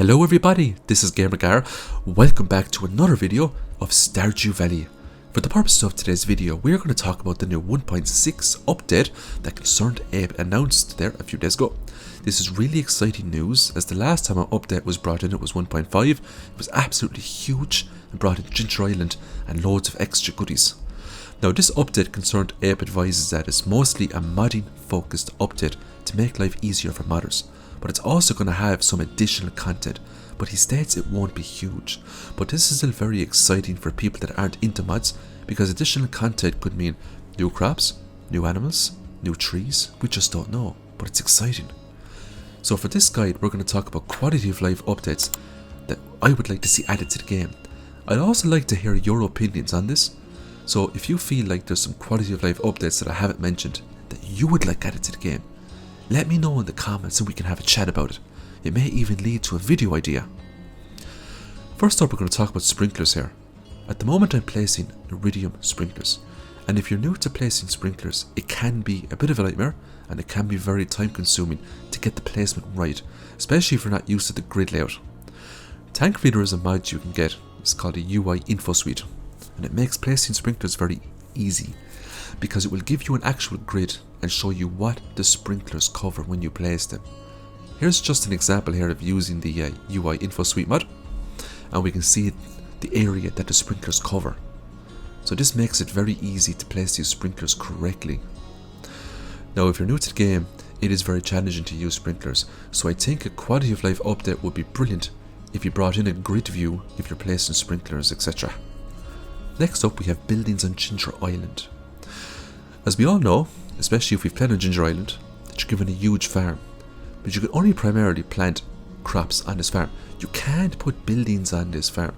Hello everybody, this is GamerGar. Welcome back to another video of Stardew Valley. For the purpose of today's video, we are going to talk about the new 1.6 update that Concerned Ape announced there a few days ago. This is really exciting news, as the last time an update was brought in, it was 1.5. It was absolutely huge and brought in Ginger Island and loads of extra goodies. Now this update, Concerned Ape advises that it's mostly a modding focused update to make life easier for modders. But it's also going to have some additional content, but he states it won't be huge. But this is still very exciting for people that aren't into mods, because additional content could mean new crops, new animals, new trees. We just don't know, but it's exciting. So for this guide, we're going to talk about quality of life updates that I would like to see added to the game. I'd also like to hear your opinions on this. So if you feel like there's some quality of life updates that I haven't mentioned that you would like added to the game, let me know in the comments and we can have a chat about it. It may even lead to a video idea. First up, we're going to talk about sprinklers here. At the moment I'm placing iridium sprinklers, and if you're new to placing sprinklers, it can be a bit of a nightmare and it can be very time consuming to get the placement right, especially if you're not used to the grid layout. Tank Reader is a mod you can get. It's called a UI info suite, and it makes placing sprinklers very easy, because it will give you an actual grid and show you what the sprinklers cover when you place them. Here's just an example here of using the UI info suite mod, and we can see the area that the sprinklers cover. So this makes it very easy to place these sprinklers correctly. Now if you're new to the game, it is very challenging to use sprinklers, so I think a quality of life update would be brilliant if you brought in a grid view if you're placing sprinklers, etc. Next up, we have buildings on Ginger Island. As we all know, especially if we've played on Ginger Island, that you're given a huge farm, but you can only primarily plant crops on this farm. You can't put buildings on this farm.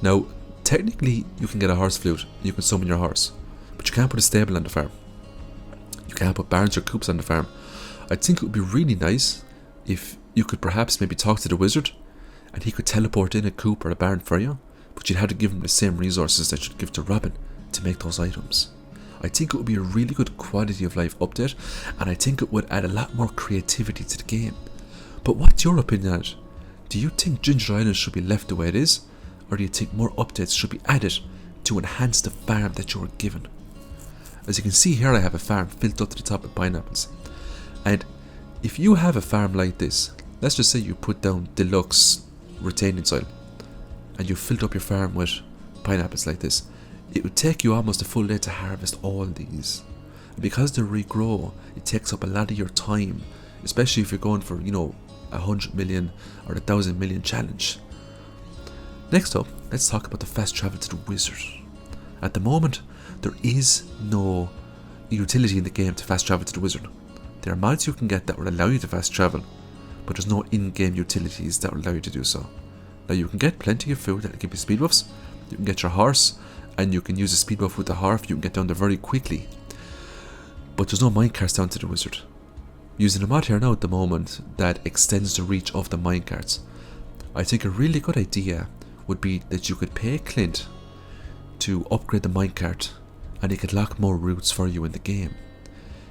Now, technically you can get a horse flute, you can summon your horse, but you can't put a stable on the farm. You can't put barns or coops on the farm. I think it would be really nice if you could perhaps maybe talk to the wizard and he could teleport in a coop or a barn for you, but you'd have to give him the same resources that you'd give to Robin to make those items. I think it would be a really good quality of life update, and I think it would add a lot more creativity to the game. But what's your opinion on it? Do you think Ginger Island should be left the way it is, or do you think more updates should be added to enhance the farm that you were given? As you can see here, I have a farm filled up to the top with pineapples, and if you have a farm like this, let's just say you put down deluxe retaining soil and you filled up your farm with pineapples like this, it would take you almost a full day to harvest all these. And because they regrow, it takes up a lot of your time, especially if you're going for, 100 million or 1,000 million challenge. Next up, let's talk about the fast travel to the wizard. At the moment, there is no utility in the game to fast travel to the wizard. There are mods you can get that will allow you to fast travel, but there's no in-game utilities that will allow you to do so. Now you can get plenty of food that will give you speed buffs. You can get your horse, and you can use a speed buff with the horse. You can get down there very quickly, but there's no minecarts down to the wizard. Using a mod here now at the moment that extends the reach of the minecarts. I think a really good idea would be that you could pay Clint to upgrade the minecart, and he could lock more routes for you in the game.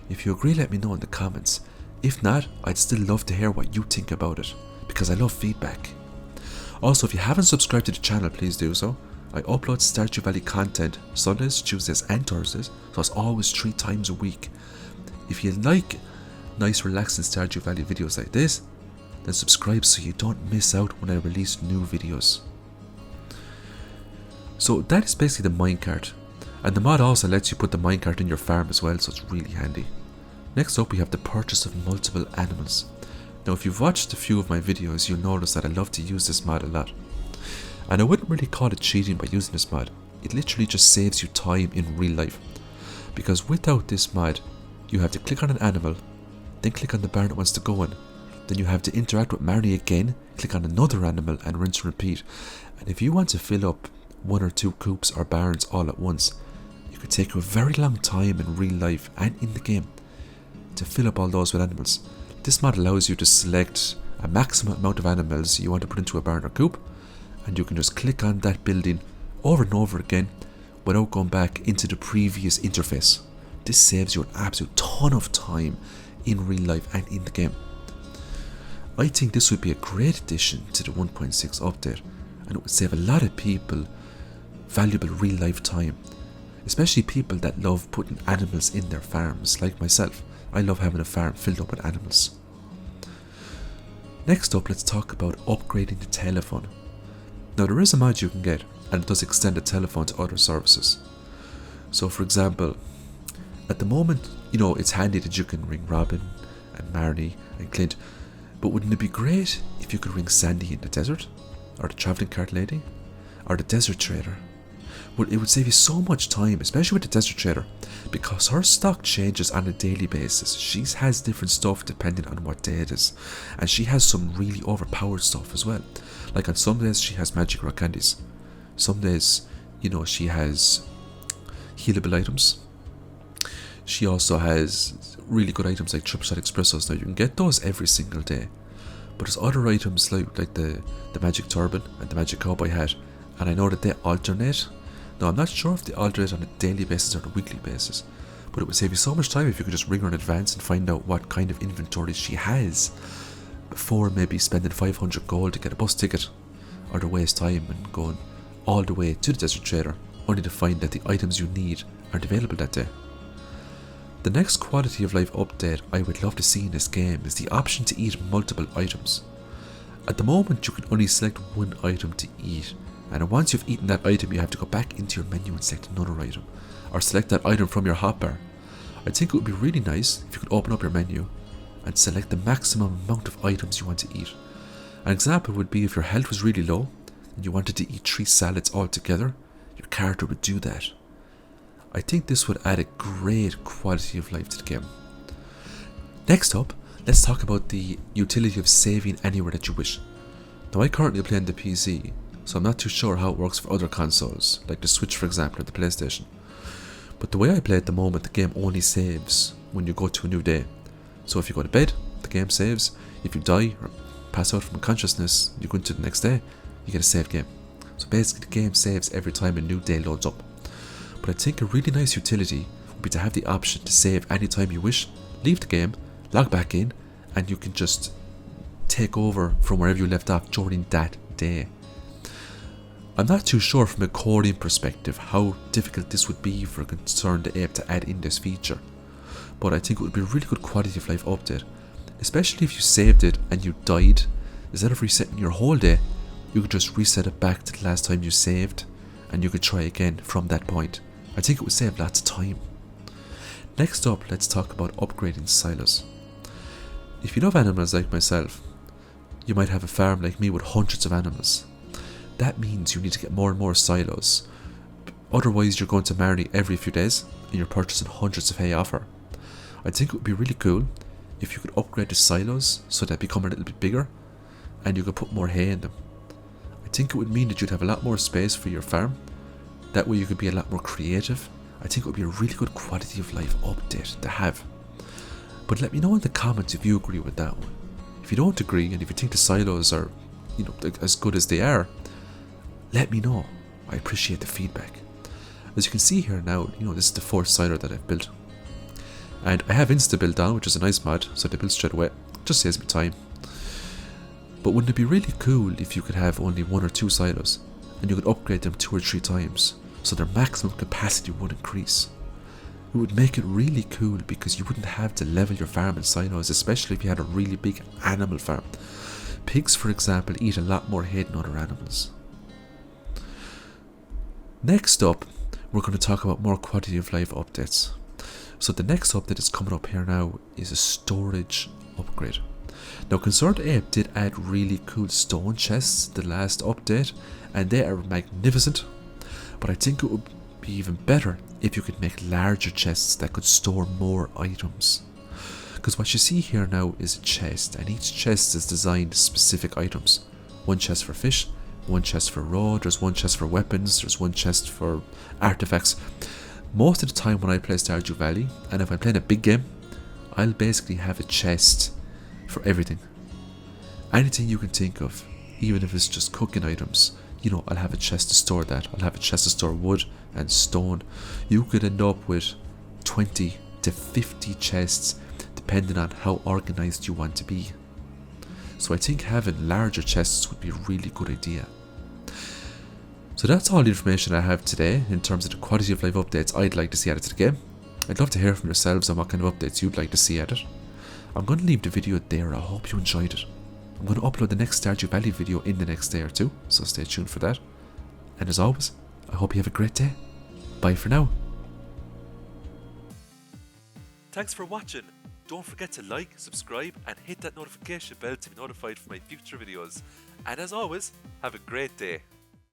If you agree, let me know in the comments. If not, I'd still love to hear what you think about it, because I love feedback. Also, if you haven't subscribed to the channel, please do so. I upload Stardew Valley content Sundays, Tuesdays and Thursdays, so it's always 3 times a week. If you like nice relaxing Stardew Valley videos like this, then subscribe so you don't miss out when I release new videos. So that is basically the minecart, and the mod also lets you put the minecart in your farm as well, so it's really handy. Next up, we have the purchase of multiple animals. Now if you've watched a few of my videos, you'll notice that I love to use this mod a lot. And I wouldn't really call it cheating by using this mod. It literally just saves you time in real life. Because without this mod, you have to click on an animal, then click on the barn it wants to go in. Then you have to interact with Marnie again, click on another animal, and rinse and repeat. And if you want to fill up 1 or 2 coops or barns all at once, it could take you a very long time in real life and in the game to fill up all those with animals. This mod allows you to select a maximum amount of animals you want to put into a barn or coop, and you can just click on that building over and over again without going back into the previous interface. This saves you an absolute ton of time in real life and in the game. I think this would be a great addition to the 1.6 update, and it would save a lot of people valuable real life time, especially people that love putting animals in their farms, like myself. I love having a farm filled up with animals. Next up, let's talk about upgrading the telephone. Now there is a mod you can get, and it does extend the telephone to other services. So for example, at the moment, it's handy that you can ring Robin and Marnie and Clint, but wouldn't it be great if you could ring Sandy in the desert, or the travelling cart lady, or the desert trader? Well, it would save you so much time, especially with the desert trader, because her stock changes on a daily basis. She has different stuff depending on what day it is, and she has some really overpowered stuff as well. Like on some days she has magic rock candies, some days she has healable items. She also has really good items like triple shot espressos. Now you can get those every single day, but there's other items like the magic turban and the magic cowboy hat, and I know that they alternate. Now I'm not sure if they alternate on a daily basis or a weekly basis, but it would save you so much time if you could just ring her in advance and find out what kind of inventory she has before maybe spending 500 gold to get a bus ticket, or to waste time and going all the way to the desert trader only to find that the items you need aren't available that day. The next quality of life update I would love to see in this game is the option to eat multiple items. At the moment you can only select one item to eat, and once you've eaten that item you have to go back into your menu and select another item, or select that item from your hotbar. I think it would be really nice if you could open up your menu and select the maximum amount of items you want to eat. An example would be if your health was really low and you wanted to eat 3 salads all together, your character would do that. I think this would add a great quality of life to the game. Next up, let's talk about the utility of saving anywhere that you wish. Now I currently play on the PC, so I'm not too sure how it works for other consoles, like the Switch for example, or the PlayStation. But the way I play at the moment, the game only saves when you go to a new day. So if you go to bed, the game saves. If you die or pass out from consciousness, you go into the next day, you get a save game. So basically the game saves every time a new day loads up. But I think a really nice utility would be to have the option to save anytime you wish, leave the game, log back in, and you can just take over from wherever you left off during that day. I'm not too sure from a coding perspective how difficult this would be for a concerned ape to add in this feature, but I think it would be a really good quality of life update, especially if you saved it and you died. Instead of resetting your whole day, you could just reset it back to the last time you saved, and you could try again from that point. I think it would save lots of time. Next up, let's talk about upgrading silos. If you love animals like myself, you might have a farm like me with hundreds of animals. That means you need to get more and more silos. Otherwise you're going to Marnie every few days and you're purchasing hundreds of hay off her. I think it would be really cool if you could upgrade the silos so they become a little bit bigger and you could put more hay in them. I think it would mean that you'd have a lot more space for your farm. That way you could be a lot more creative. I think it would be a really good quality of life update to have. But let me know in the comments if you agree with that one. If you don't agree and if you think the silos are, as good as they are, let me know. I appreciate the feedback. As you can see here now, this is the 4th silo that I've built. And I have insta build on, which is a nice mod, so they build straight away. Just saves me time. But wouldn't it be really cool if you could have only 1 or 2 silos and you could upgrade them 2 or 3 times so their maximum capacity would increase? It would make it really cool because you wouldn't have to level your farm in silos, especially if you had a really big animal farm. Pigs, for example, eat a lot more hay than other animals. Next up, we're going to talk about more quality of life updates. So the next update that's coming up here now is a storage upgrade. Now Concerned Ape did add really cool stone chests the last update, and they are magnificent, but I think it would be even better if you could make larger chests that could store more items. Because what you see here now is a chest, and each chest is designed to specific items. One chest for fish, one chest for raw, there's one chest for weapons, there's one chest for artifacts. Most of the time when I play Stardew Valley, and if I'm playing a big game, I'll basically have a chest for everything. Anything you can think of, even if it's just cooking items, I'll have a chest to store that. I'll have a chest to store wood and stone. You could end up with 20 to 50 chests depending on how organized you want to be. So I think having larger chests would be a really good idea. So that's all the information I have today in terms of the quality of life updates I'd like to see added to the game. I'd love to hear from yourselves on what kind of updates you'd like to see added. I'm going to leave the video there. I hope you enjoyed it. I'm going to upload the next Stardew Valley video in the next day or two, so stay tuned for that. And as always, I hope you have a great day. Bye for now. Thanks for watching. Don't forget to like, subscribe and hit that notification bell to be notified for my future videos. And as always, have a great day.